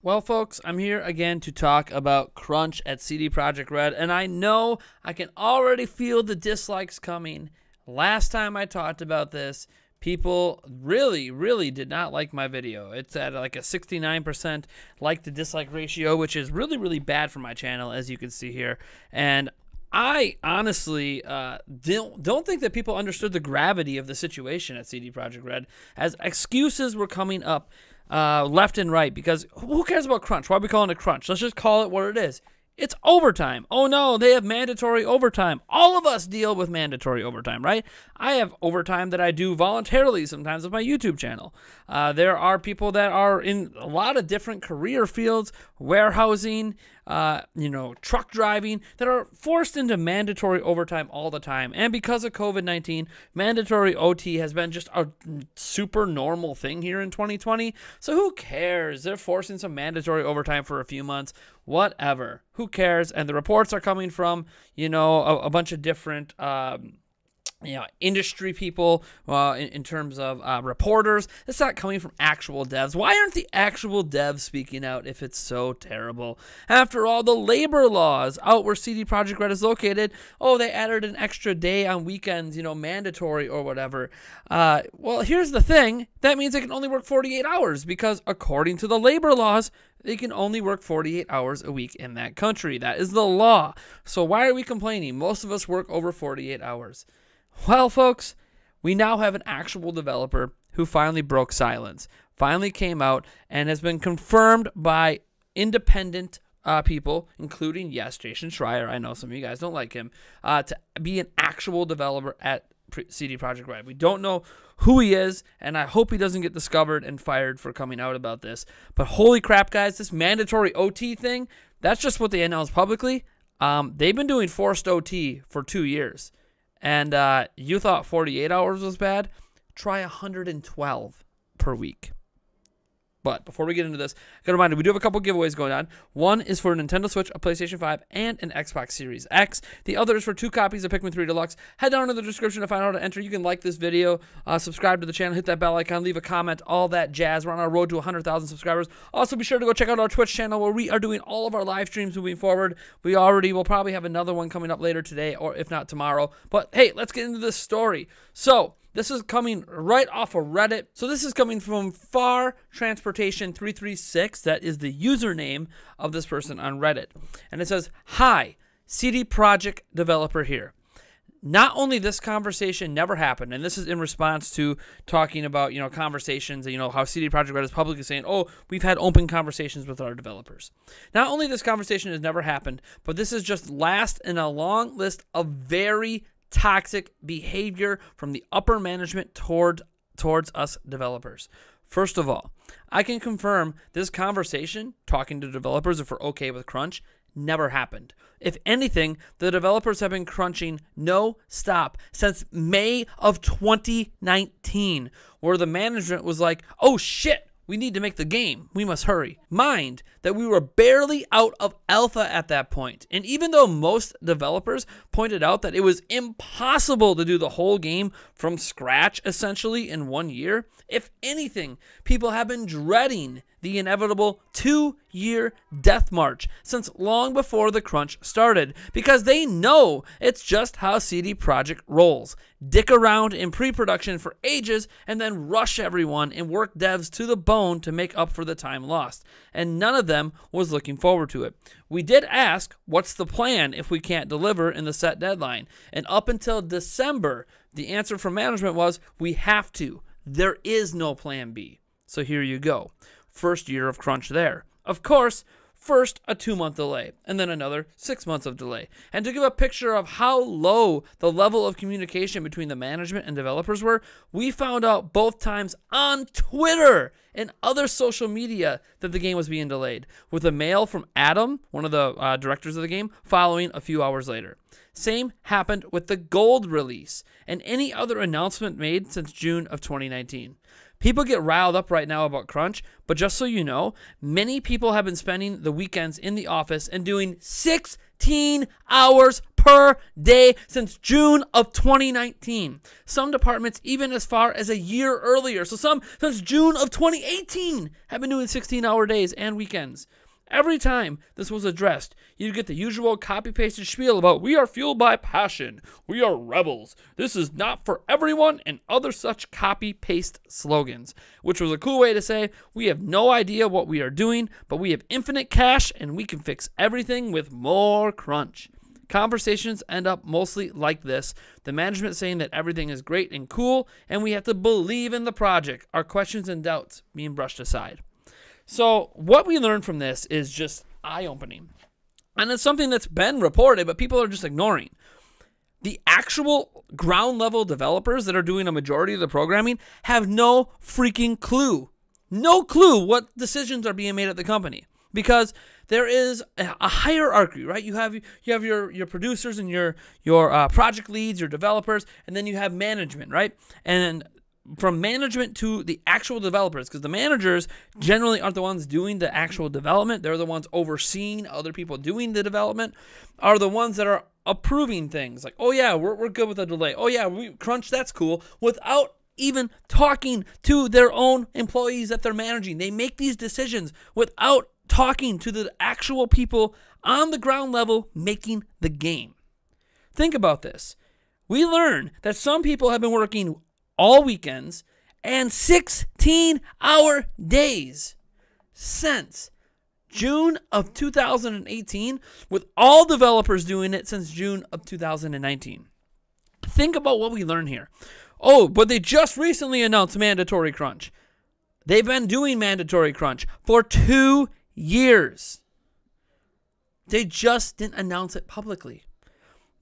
Well, folks, I'm here again to talk about crunch at CD Projekt Red, and I know I can already feel the dislikes coming. Last time I talked about this, people really did not like my video. It's at like a 69% like to dislike ratio, which is really bad for my channel, as you can see here. And I honestly don't think that people understood the gravity of the situation at CD Projekt Red, as excuses were coming up left and right, because who cares about crunch? Why are we calling it crunch? Let's just call it what it is. It's overtime. Oh no, they have mandatory overtime. All of us deal with mandatory overtime, right? I have overtime that I do voluntarily sometimes with my YouTube channel. There are people that are in a lot of different career fields, warehousing, truck driving, that are forced into mandatory overtime all the time. And because of COVID-19, mandatory OT has been just a super normal thing here in 2020. So who cares? They're forcing some mandatory overtime for a few months. Whatever. Who cares? And the reports are coming from, a bunch of different industry people in terms of reporters. It's not coming from actual devs. Why aren't the actual devs speaking out if it's so terrible? After all, the labor laws out where CD Projekt Red is located, they added an extra day on weekends, mandatory or whatever. Well, here's the thing. That means they can only work 48 hours because according to the labor laws, they can only work 48 hours a week in that country. That is the law. So why are we complaining? Most of us work over 48 hours. Well, folks, we now have an actual developer who finally broke silence, finally came out, and has been confirmed by independent people, including, yes, Jason Schreier. I know some of you guys don't like him, to be an actual developer at CD Projekt Red. We don't know who he is, and I hope he doesn't get discovered and fired for coming out about this. But holy crap, guys, this mandatory OT thing, that's just what they announced publicly. They've been doing forced OT for 2 years. And you thought 48 hours was bad? Try 112 per week. But before we get into this, I got to remind you, we do have a couple giveaways going on. One is for a Nintendo Switch, a PlayStation 5, and an Xbox Series X. The other is for 2 copies of Pikmin 3 Deluxe. Head down to the description to find out how to enter. You can like this video, subscribe to the channel, hit that bell icon, leave a comment, all that jazz. We're on our road to 100,000 subscribers. Also, be sure to go check out our Twitch channel where we are doing all of our live streams moving forward. We already will probably have another one coming up later today, or if not tomorrow. But hey, let's get into this story. So, this is coming right off of Reddit. So this is coming from Far Transportation 336. That is the username of this person on Reddit. And it says, "Hi, CD Projekt developer here. Not only this conversation never happened," and this is in response to talking about, conversations, how CD Projekt Red is publicly saying, we've had open conversations with our developers. Not only this conversation has never happened, but this is just last in a long list of very toxic behavior from the upper management towards us developers. First of all, I can confirm this conversation, talking to developers if we're okay with crunch, never happened. If anything, the developers have been crunching no stop since May of 2019, where the management was like, oh shit, we need to make the game. We must hurry. Mind that we were barely out of alpha at that point. And even though most developers pointed out that it was impossible to do the whole game from scratch, essentially, in 1 year, if anything, people have been dreading the inevitable 2-year death march since long before the crunch started, because they know it's just how CD Projekt rolls. Dick around in pre-production for ages and then rush everyone and work devs to the bone to make up for the time lost. And none of them was looking forward to it. We did ask, what's the plan if we can't deliver in the set deadline? And up until December, the answer from management was, we have to. There is no plan B. So here you go. First year of crunch there. Of course, first a 2-month delay, and then another 6 months of delay. And to give a picture of how low the level of communication between the management and developers were, we found out both times on Twitter and other social media that the game was being delayed, with a mail from Adam, one of the directors of the game, following a few hours later. Same happened with the gold release and any other announcement made since June of 2019. People get riled up right now about crunch, but just so you know, many people have been spending the weekends in the office and doing 16 hours per day since June of 2019. Some departments even as far as a year earlier. So some since June of 2018 have been doing 16-hour days and weekends. Every time this was addressed, you'd get the usual copy-pasted spiel about we are fueled by passion, we are rebels, this is not for everyone, and other such copy-paste slogans, which was a cool way to say we have no idea what we are doing, but we have infinite cash and we can fix everything with more crunch. Conversations end up mostly like this, the management saying that everything is great and cool, and we have to believe in the project, our questions and doubts being brushed aside. So what we learned from this is just eye-opening. And it's something that's been reported, but people are just ignoring. The actual ground-level developers that are doing a majority of the programming have no freaking clue. No clue what decisions are being made at the company. Because there is a hierarchy, right? You have your producers and your project leads, your developers, and then you have management, right? And from management to the actual developers, because the managers generally aren't the ones doing the actual development. They're the ones overseeing other people doing the development, are the ones that are approving things. Like, oh yeah, we're good with a delay. Oh yeah, crunch, that's cool. Without even talking to their own employees that they're managing. They make these decisions without talking to the actual people on the ground level making the game. Think about this. We learn that some people have been working all weekends and 16-hour days since June of 2018, with all developers doing it since June of 2019. Think about what we learn here. Oh, but they just recently announced mandatory crunch. They've been doing mandatory crunch for 2 years. They just didn't announce it publicly.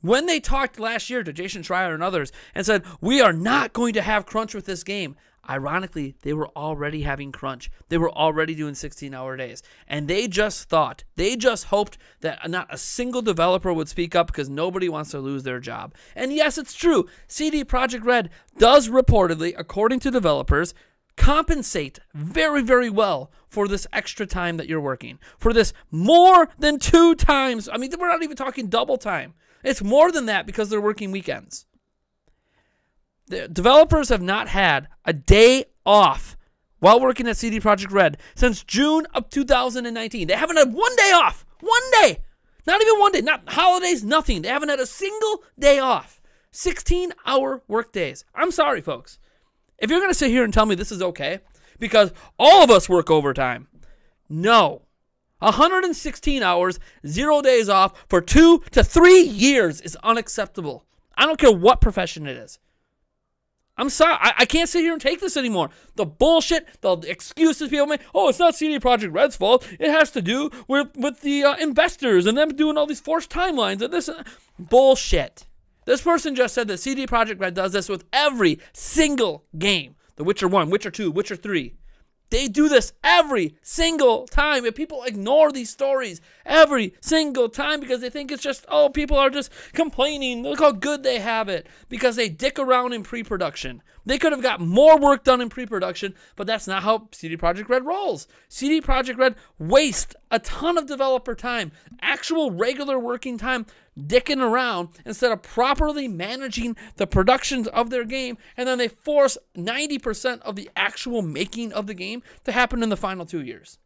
When they talked last year to Jason Schreier and others and said, we are not going to have crunch with this game, ironically, they were already having crunch. They were already doing 16-hour days. And they just hoped that not a single developer would speak up because nobody wants to lose their job. And yes, it's true. CD Projekt Red does reportedly, according to developers, compensate very, very well for this extra time that you're working. For this more than 2 times. I mean, we're not even talking double time. It's more than that because they're working weekends. The developers have not had a day off while working at CD Projekt Red since June of 2019. They haven't had 1 day off. 1 day. Not even 1 day. Not holidays, nothing. They haven't had a single day off. 16-hour work days. I'm sorry, folks. If you're going to sit here and tell me this is okay because all of us work overtime, no. 116 hours, 0 days off for 2 to 3 years is unacceptable. I don't care what profession it is. I'm sorry. I can't sit here and take this anymore. The bullshit, the excuses people make. Oh, it's not CD Projekt Red's fault. It has to do with the investors and them doing all these forced timelines and this. Bullshit. This person just said that CD Projekt Red does this with every single game. The Witcher 1, Witcher 2, Witcher 3. They do this every single time. And people ignore these stories every single time because they think it's just, oh, people are just complaining. Look how good they have it. Because they dick around in pre-production. They could have got more work done in pre-production, but that's not how CD Projekt Red rolls. CD Projekt Red wastes a ton of developer time, actual regular working time, dicking around instead of properly managing the productions of their game, and then they force 90% of the actual making of the game to happen in the final 2 years.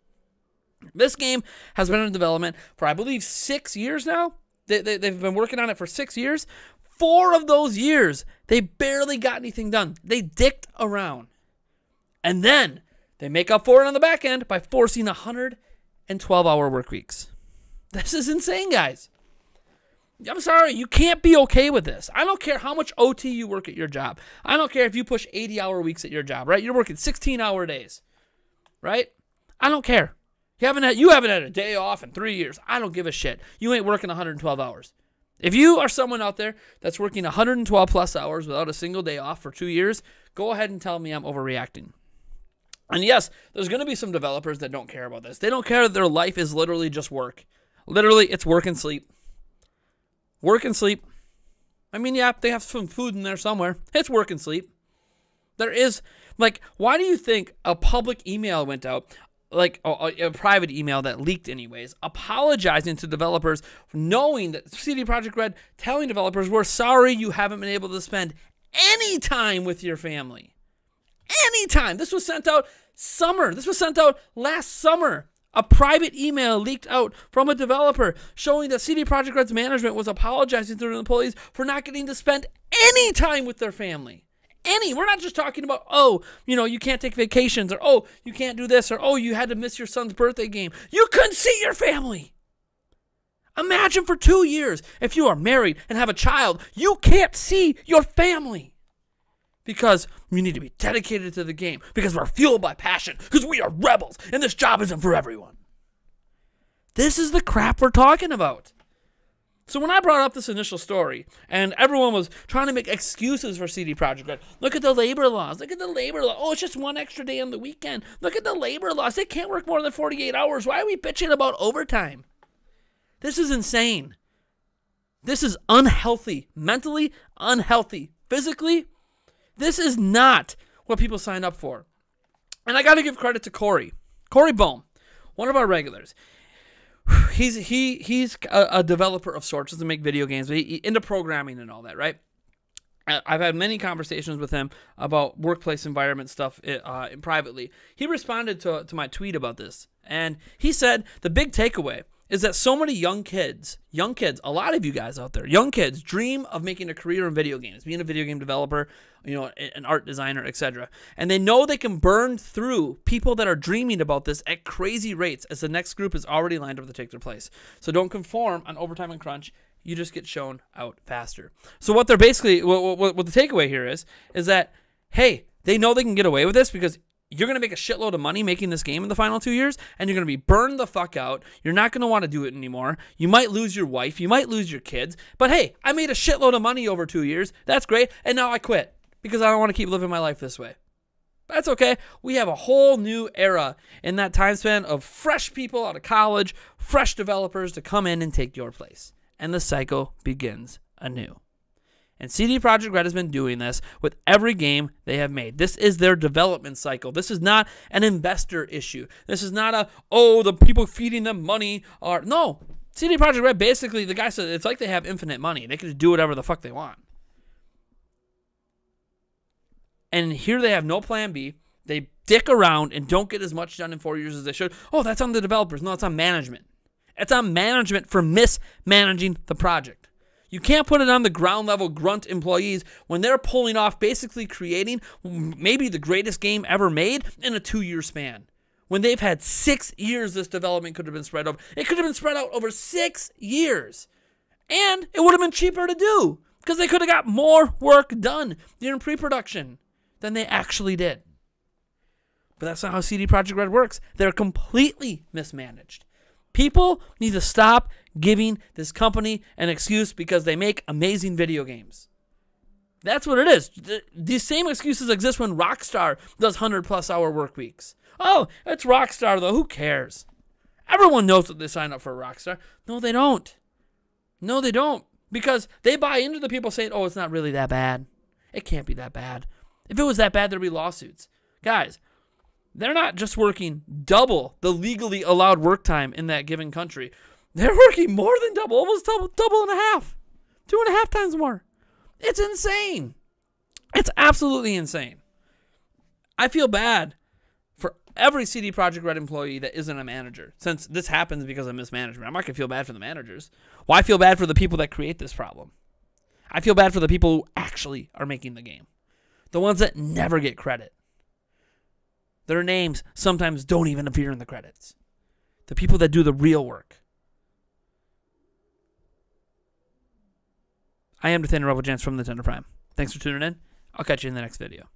This game has been in development for, I believe, 6 years now. They've been working on it for 6 years. 4 of those years, they barely got anything done. They dicked around. And then they make up for it on the back end by forcing 112-hour work weeks. This is insane, guys. I'm sorry, you can't be okay with this. I don't care how much OT you work at your job. I don't care if you push 80-hour weeks at your job, right? You're working 16-hour days, right? I don't care. You haven't had a day off in 3 years. I don't give a shit. You ain't working 112 hours. If you are someone out there that's working 112 plus hours without a single day off for 2 years, go ahead and tell me I'm overreacting. And yes, there's going to be some developers that don't care about this. They don't care that their life is literally just work. Literally, it's work and sleep. Work and sleep. I mean, yeah, they have some food in there somewhere. It's work and sleep. There is, like, why do you think a public email went out, like a private email that leaked anyways, apologizing to developers, knowing that CD Projekt Red telling developers, we're sorry you haven't been able to spend any time with your family. Any time. This was sent out summer. This was sent out last summer. A private email leaked out from a developer showing that CD Projekt Red's management was apologizing to their employees for not getting to spend any time with their family. We're not just talking about, oh, you know, you can't take vacations, or, oh, you can't do this, or, oh, you had to miss your son's birthday game. You couldn't see your family. Imagine for 2 years, if you are married and have a child, you can't see your family. Because you need to be dedicated to the game, because we're fueled by passion, because we are rebels, and this job isn't for everyone. This is the crap we're talking about. So when I brought up this initial story, and everyone was trying to make excuses for CD Projekt Red, look at the labor laws, look at the labor law. Oh, it's just one extra day on the weekend. Look at the labor laws. They can't work more than 48 hours. Why are we bitching about overtime? This is insane. This is unhealthy, mentally unhealthy, physically. This is not what people sign up for. And I got to give credit to Corey Bohm, one of our regulars. He's a developer of sorts, doesn't make video games, but he into programming and all that, right? I've had many conversations with him about workplace environment stuff privately. He responded to my tweet about this, and he said the big takeaway is that so many young kids, a lot of you guys out there, young kids dream of making a career in video games, being a video game developer, you know, an art designer, etc. And they know they can burn through people that are dreaming about this at crazy rates, as the next group is already lined up to take their place. So don't conform on overtime and crunch. You just get shown out faster. So what they're basically, what the takeaway here is that, hey, they know they can get away with this because you're going to make a shitload of money making this game in the final 2 years, and you're going to be burned the fuck out. You're not going to want to do it anymore. You might lose your wife. You might lose your kids. But hey, I made a shitload of money over 2 years. That's great. And now I quit because I don't want to keep living my life this way. That's okay. We have a whole new era in that time span of fresh people out of college, fresh developers to come in and take your place. And the cycle begins anew. And CD Projekt Red has been doing this with every game they have made. This is their development cycle. This is not an investor issue. This is not the people feeding them money are. No. CD Projekt Red, basically, the guy said it's like they have infinite money. They can just do whatever the fuck they want. And here they have no plan B. They dick around and don't get as much done in 4 years as they should. Oh, that's on the developers. No, it's on management. It's on management for mismanaging the project. You can't put it on the ground level grunt employees when they're pulling off basically creating maybe the greatest game ever made in a 2-year span. When they've had 6 years this development could have been spread over. It could have been spread out over 6 years. And it would have been cheaper to do because they could have got more work done during pre-production than they actually did. But that's not how CD Projekt Red works. They're completely mismanaged. People need to stop giving this company an excuse because they make amazing video games. That's what it is. These same excuses exist when Rockstar does 100+ hour work weeks. Oh, it's Rockstar though. Who cares? Everyone knows that they sign up for Rockstar. No, they don't. No, they don't. Because they buy into the people saying, oh, it's not really that bad. It can't be that bad. If it was that bad, there'd be lawsuits. Guys, they're not just working double the legally allowed work time in that given country. They're working more than double, almost double and a half. 2.5 times more. It's insane. It's absolutely insane. I feel bad for every CD Projekt Red employee that isn't a manager, since this happens because of mismanagement. I'm not going to feel bad for the managers. Why feel bad for the people that create this problem? I feel bad for the people who actually are making the game. The ones that never get credit. Their names sometimes don't even appear in the credits. The people that do the real work. I am Nathaniel Rebel Jans from Nintendo Prime. Thanks for tuning in. I'll catch you in the next video.